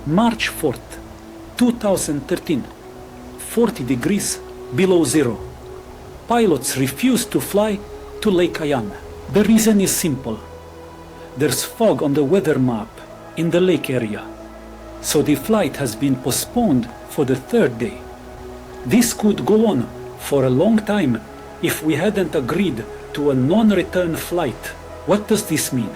March 4th, 2013, 40 degrees below zero. Pilots refused to fly to Lake Ayan. The reason is simple. There's fog on the weather map in the lake area, so the flight has been postponed for the third day. This could go on for a long time if we hadn't agreed to a non-return flight. What does this mean?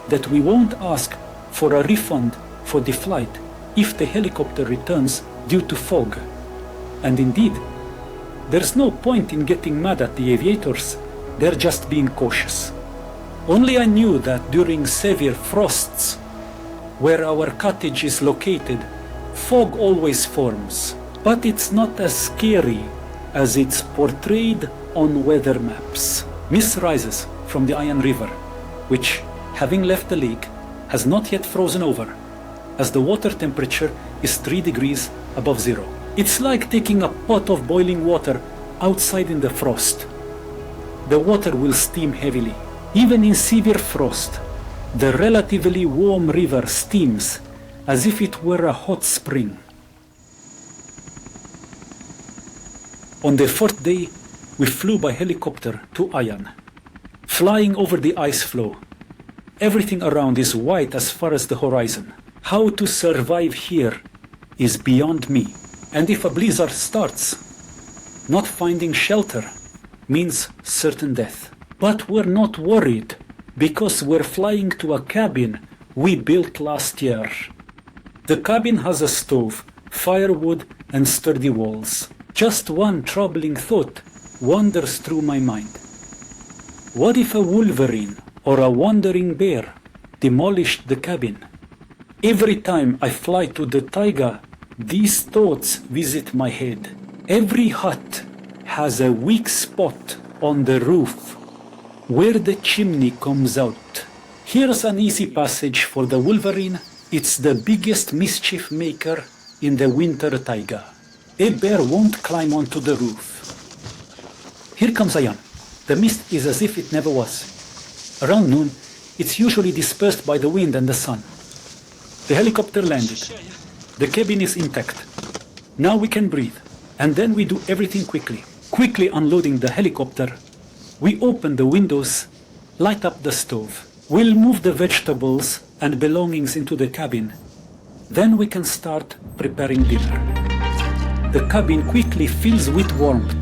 That we won't ask for a refund for the flight if the helicopter returns due to fog. And indeed, there's no point in getting mad at the aviators, they're just being cautious. Only I knew that during severe frosts, where our cottage is located, fog always forms, but it's not as scary as it's portrayed on weather maps. Mist rises from the Ayan River, which, having left the lake, has not yet frozen over, as the water temperature is 3 degrees above zero. It's like taking a pot of boiling water outside in the frost. The water will steam heavily. Even in severe frost, the relatively warm river steams as if it were a hot spring. On the fourth day, we flew by helicopter to Ayan, flying over the ice floe. Everything around is white as far as the horizon. How to survive here is beyond me. And if a blizzard starts, not finding shelter means certain death. But we're not worried, because we're flying to a cabin we built last year. The cabin has a stove, firewood, and sturdy walls. Just one troubling thought wanders through my mind. What if a wolverine or a wandering bear demolished the cabin? Every time I fly to the Taiga, these thoughts visit my head. Every hut has a weak spot on the roof where the chimney comes out. Here's an easy passage for the wolverine. It's the biggest mischief maker in the winter taiga. A bear won't climb onto the roof. Here comes Ayan. The mist is as if it never was. Around noon, it's usually dispersed by the wind and the sun. The helicopter landed. The cabin is intact. Now we can breathe. And then we do everything quickly. Quickly unloading the helicopter, we open the windows, light up the stove. We'll move the vegetables and belongings into the cabin. Then we can start preparing dinner. The cabin quickly fills with warmth.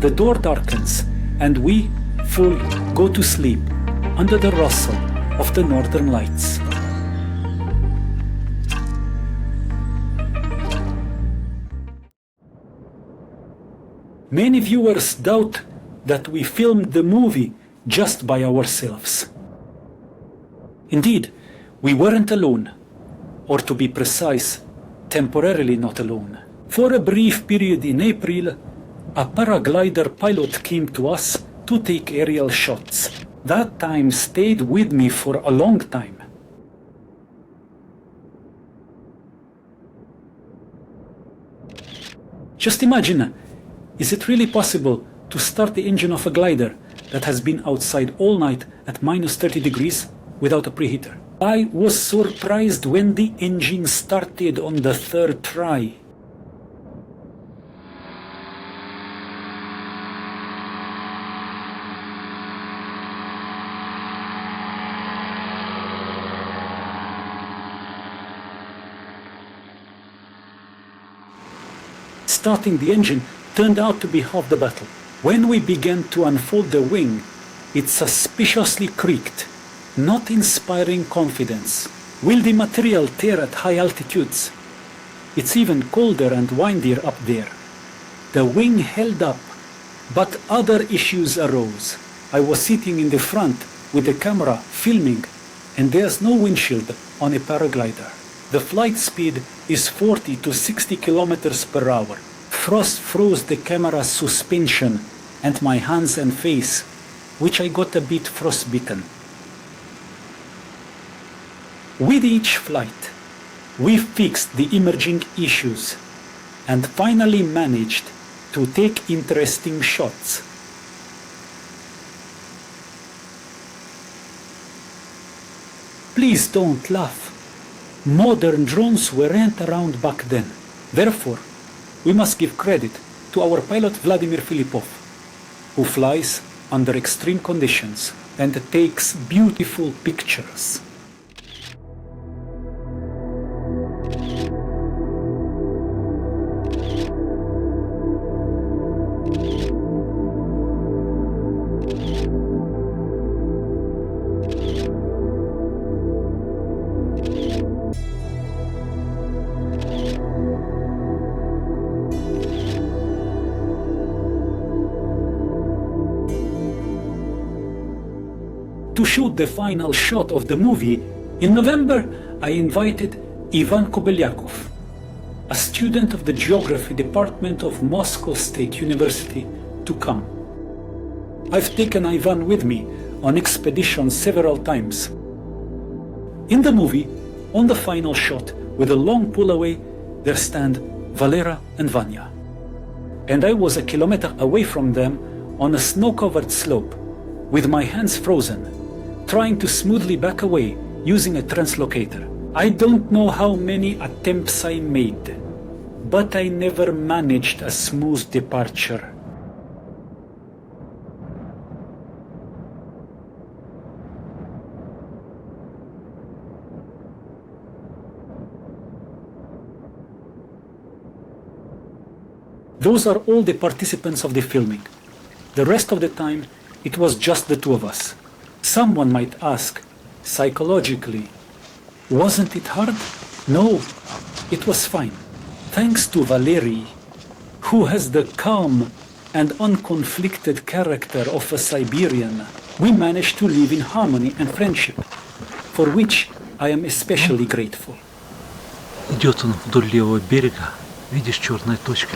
The door darkens, and we, full, go to sleep under the rustle of the northern lights. Many viewers doubt that we filmed the movie just by ourselves. Indeed, we weren't alone, or to be precise, temporarily not alone. For a brief period in April, a paraglider pilot came to us to take aerial shots. That time stayed with me for a long time. Just imagine, is it really possible to start the engine of a glider that has been outside all night at minus 30 degrees without a preheater? I was surprised when the engine started on the third try. Starting the engine turned out to be half the battle. When we began to unfold the wing, it suspiciously creaked, not inspiring confidence. Will the material tear at high altitudes? It's even colder and windier up there. The wing held up, but other issues arose. I was sitting in the front with the camera filming, and there's no windshield on a paraglider. The flight speed is 40 to 60 kilometers per hour. Frost froze the camera's suspension and my hands and face, which I got a bit frostbitten. With each flight, we fixed the emerging issues and finally managed to take interesting shots. Please don't laugh. Modern drones weren't around back then. Therefore, we must give credit to our pilot Vladimir Filipov, who flies under extreme conditions and takes beautiful pictures. To shoot the final shot of the movie, in November I invited Ivan Kobylyakov, a student of the Geography Department of Moscow State University, to come. I've taken Ivan with me on expeditions several times. In the movie, on the final shot, with a long pull away, there stand Valera and Vanya. And I was a kilometer away from them on a snow-covered slope, with my hands frozen, trying to smoothly back away using a translocator. I don't know how many attempts I made, but I never managed a smooth departure. Those are all the participants of the filming. The rest of the time, it was just the two of us. Someone might ask, psychologically, wasn't it hard? No, it was fine. Thanks to Valery, who has the calm and unconflicted character of a Siberian, we managed to live in harmony and friendship, for which I am especially grateful. Идет он вдоль левого берега. Видишь, черная точка?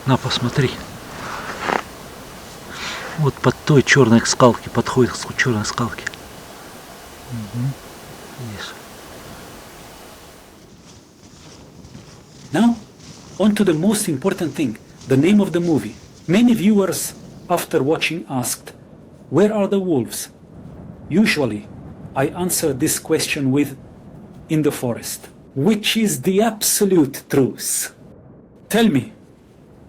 На, посмотри. Вот под той черной скалке, подходит к черной скалке. Видишь? Now, on to the most important thing, the name of the movie. Many viewers, after watching, asked, where are the wolves? Usually, I answer this question with, in the forest, which is the absolute truth. Tell me,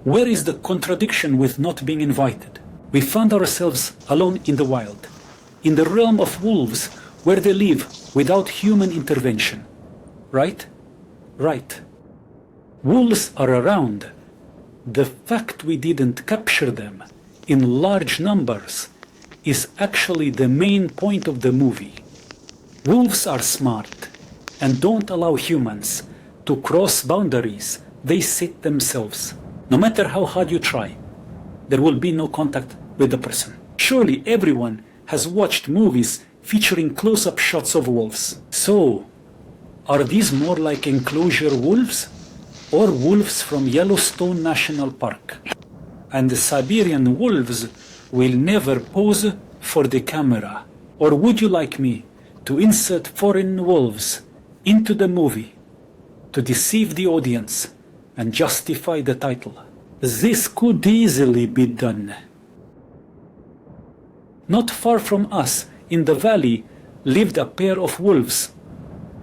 where is the contradiction with not being invited? We found ourselves alone in the wild, in the realm of wolves, where they live without human intervention. Right? Right. Wolves are around. The fact we didn't capture them in large numbers is actually the main point of the movie. Wolves are smart and don't allow humans to cross boundaries they set themselves. No matter how hard you try, there will be no contact with the person. Surely everyone has watched movies featuring close-up shots of wolves. So, are these more like enclosure wolves or wolves from Yellowstone National Park? And the Siberian wolves will never pose for the camera. Or would you like me to insert foreign wolves into the movie to deceive the audience and justify the title? This could easily be done. Not far from us, in the valley, lived a pair of wolves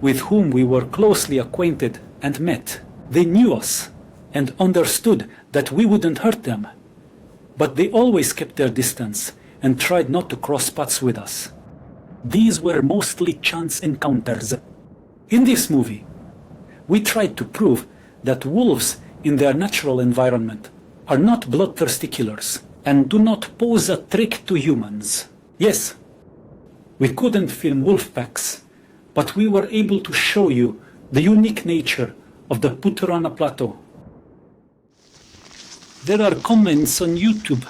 with whom we were closely acquainted and met. They knew us and understood that we wouldn't hurt them, but they always kept their distance and tried not to cross paths with us. These were mostly chance encounters. In this movie, we tried to prove that wolves in their natural environment are not bloodthirsty killers and do not pose a threat to humans. Yes, we couldn't film wolf packs, but we were able to show you the unique nature of the Putorana Plateau. There are comments on YouTube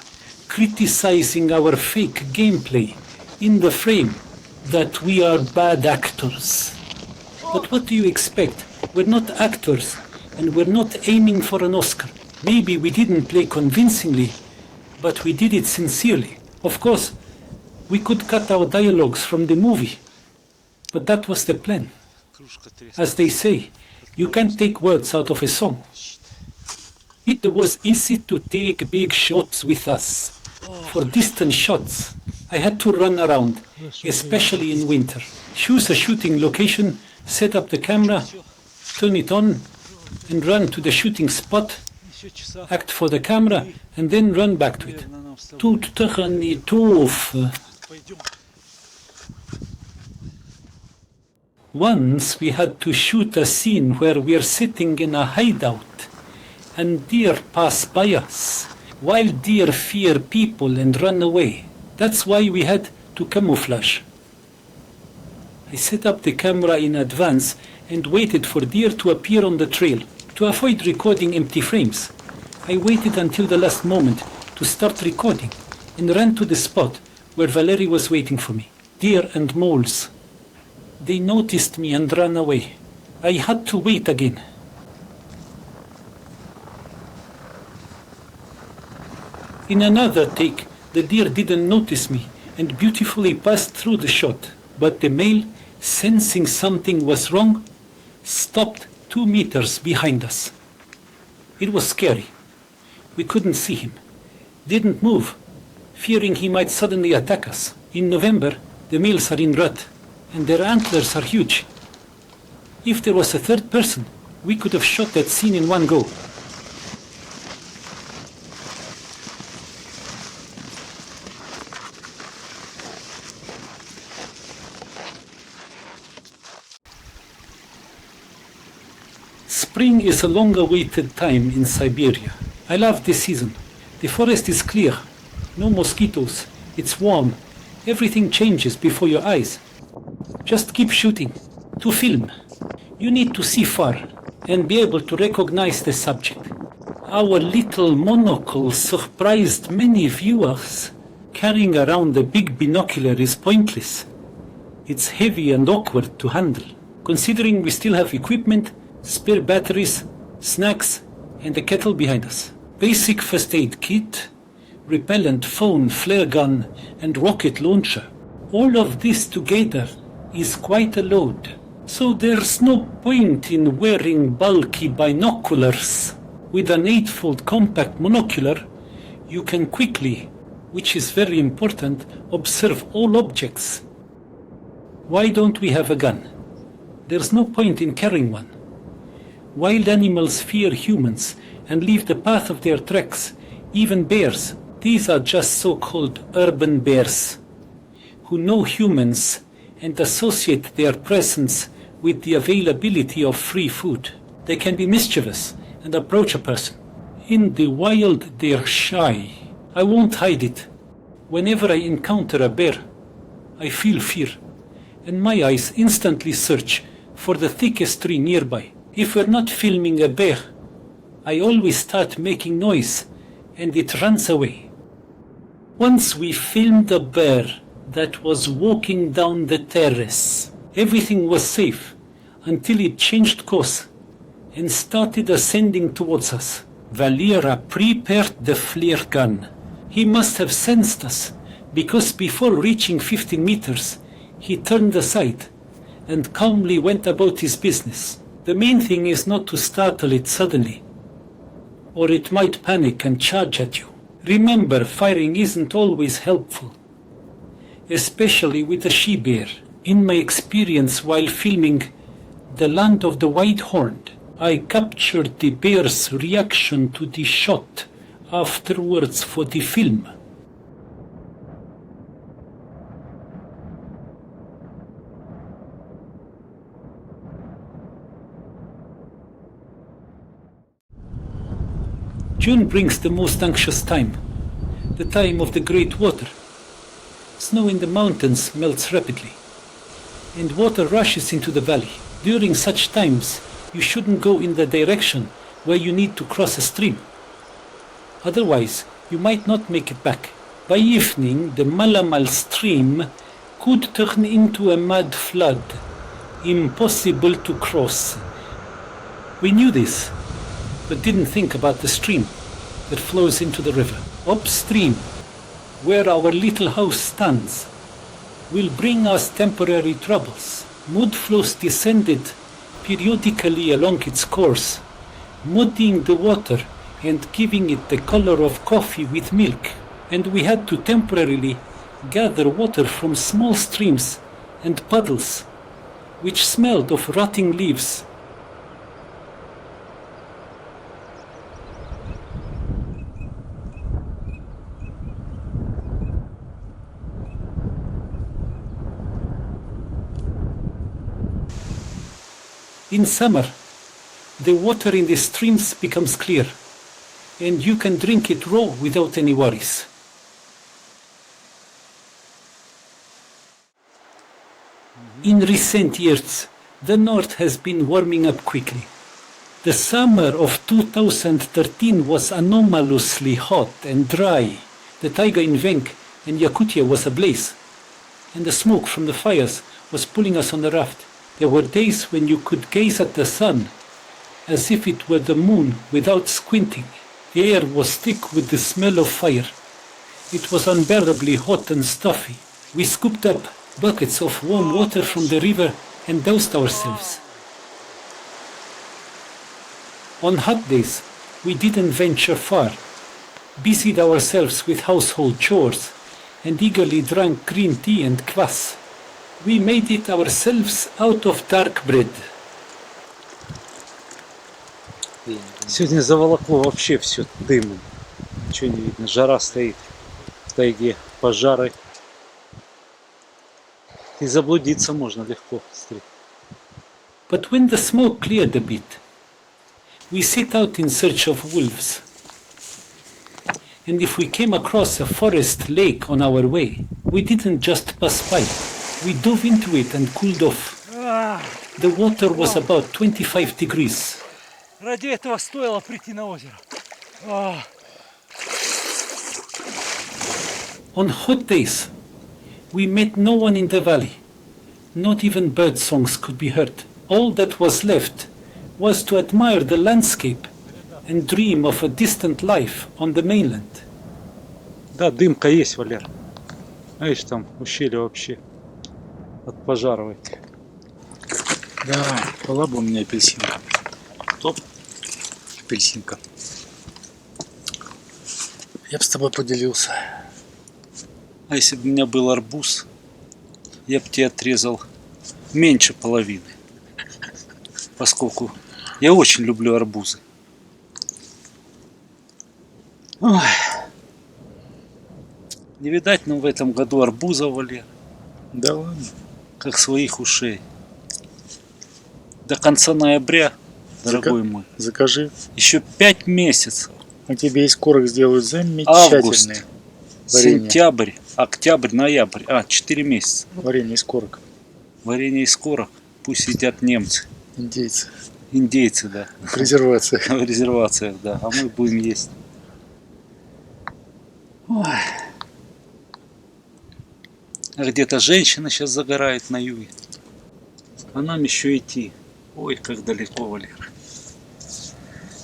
criticizing our fake gameplay in the frame that we are bad actors. But what do you expect? We're not actors and we're not aiming for an Oscar. Maybe we didn't play convincingly, but we did it sincerely. Of course, we could cut our dialogues from the movie, but that was the plan. As they say, you can't take words out of a song. It was easy to take big shots with us. For distant shots, I had to run around, especially in winter. Choose a shooting location set up the camera, turn it on, and run to the shooting spot, act for the camera, and then run back to it. Once we had to shoot a scene where we're sitting in a hideout and deer pass by us. Wild deer fear people and run away. That's why we had to camouflage. I set up the camera in advance and waited for deer to appear on the trail. To avoid recording empty frames, I waited until the last moment to start recording and ran to the spot where Valerie was waiting for me. Deer and moles. They noticed me and ran away. I had to wait again. In another take, the deer didn't notice me and beautifully passed through the shot. But the male, sensing something was wrong, stopped 2 meters behind us. It was scary. We couldn't see him. Didn't move, fearing he might suddenly attack us. In November, the males are in rut, and their antlers are huge. If there was a third person, we could have shot that scene in one go. Spring is a long-awaited time in Siberia. I love this season. The forest is clear, no mosquitoes, it's warm, everything changes before your eyes. Just keep shooting. To film, you need to see far and be able to recognize the subject. Our little monocle surprised many viewers. Carrying around a big binocular is pointless. It's heavy and awkward to handle. Considering we still have equipment, spare batteries, snacks, and a kettle behind us. Basic first aid kit, repellent phone, flare gun, and rocket launcher. All of this together is quite a load. So there's no point in wearing bulky binoculars. With an 8-fold compact monocular, you can quickly, which is very important, observe all objects. Why don't we have a gun? There's no point in carrying one. Wild animals fear humans and leave the path of their tracks, even bears. These are just so-called urban bears, who know humans and associate their presence with the availability of free food. They can be mischievous and approach a person. In the wild, they're shy. I won't hide it. Whenever I encounter a bear, I feel fear, and my eyes instantly search for the thickest tree nearby. If we're not filming a bear, I always start making noise, and it runs away. Once we filmed a bear that was walking down the terrace. Everything was safe until it changed course and started ascending towards us. Valera prepared the flare gun. He must have sensed us, because before reaching 15 meters, he turned aside and calmly went about his business. The main thing is not to startle it suddenly, or it might panic and charge at you. Remember, firing isn't always helpful, especially with a she-bear. In my experience while filming The Land of the White-Horned, I captured the bear's reaction to the shot afterwards for the film. June brings the most anxious time, the time of the great water. Snow in the mountains melts rapidly, and water rushes into the valley. During such times, you shouldn't go in the direction where you need to cross a stream. Otherwise, you might not make it back. By evening, the Malamal stream could turn into a mud flood, impossible to cross. We knew this, but didn't think about the stream that flows into the river. Upstream, where our little house stands, will bring us temporary troubles. Mud flows descended periodically along its course, muddying the water and giving it the color of coffee with milk. And we had to temporarily gather water from small streams and puddles which smelled of rotting leaves. In summer, the water in the streams becomes clear, and you can drink it raw without any worries. In recent years, the north has been warming up quickly. The summer of 2013 was anomalously hot and dry. The Taiga in Venk and Yakutia was ablaze, and the smoke from the fires was pulling us on the raft. There were days when you could gaze at the sun as if it were the moon without squinting. The air was thick with the smell of fire. It was unbearably hot and stuffy. We scooped up buckets of warm water from the river and doused ourselves. On hot days, we didn't venture far, busied ourselves with household chores, and eagerly drank green tea and kvass. We made it ourselves out of dark bread. Сегодня заволокло вообще все дымом. Ничего не видно. Жара стоит в тайге, пожары. И заблудиться можно легко. But when the smoke cleared a bit, we set out in search of wolves. And if we came across a forest lake on our way, we didn't just pass by. We dove into it and cooled off. The water was about 25 degrees. Ради этого стоило прийти на озеро. On hot days, we met no one in the valley. Not even bird songs could be heard. All that was left was to admire the landscape and dream of a distant life on the mainland. Да, дымка есть, Валер. Видишь, там ущелье вообще от пожаров этих. Да, была бы у меня апельсинка. Топ. Апельсинка. Я бы с тобой поделился. А если бы у меня был арбуз, я бы тебе отрезал меньше половины. Поскольку я очень люблю арбузы. Ой. Не видать нам в этом году арбуза, Валер. Да ладно. Как своих ушей. До конца ноября, дорогой мой. Закажи. Еще 5 месяцев. У тебя из корок сделают замечательные. Август, варенье. сентябрь, октябрь, ноябрь. 4 месяца. Варенье из корок. Варенье из корок пусть едят немцы. Индейцы. Индейцы, да. Презервация. В резервациях, да. А мы будем есть. Ой. А где-то женщина сейчас загорает на юге. А нам еще идти. Ой, как далеко, Валер.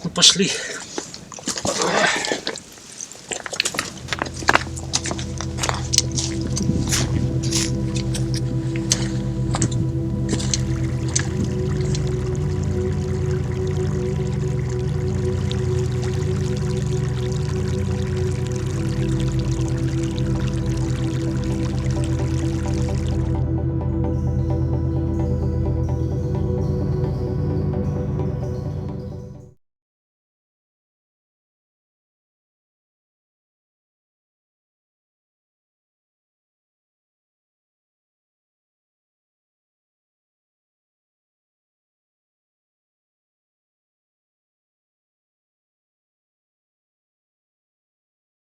Ну пошли.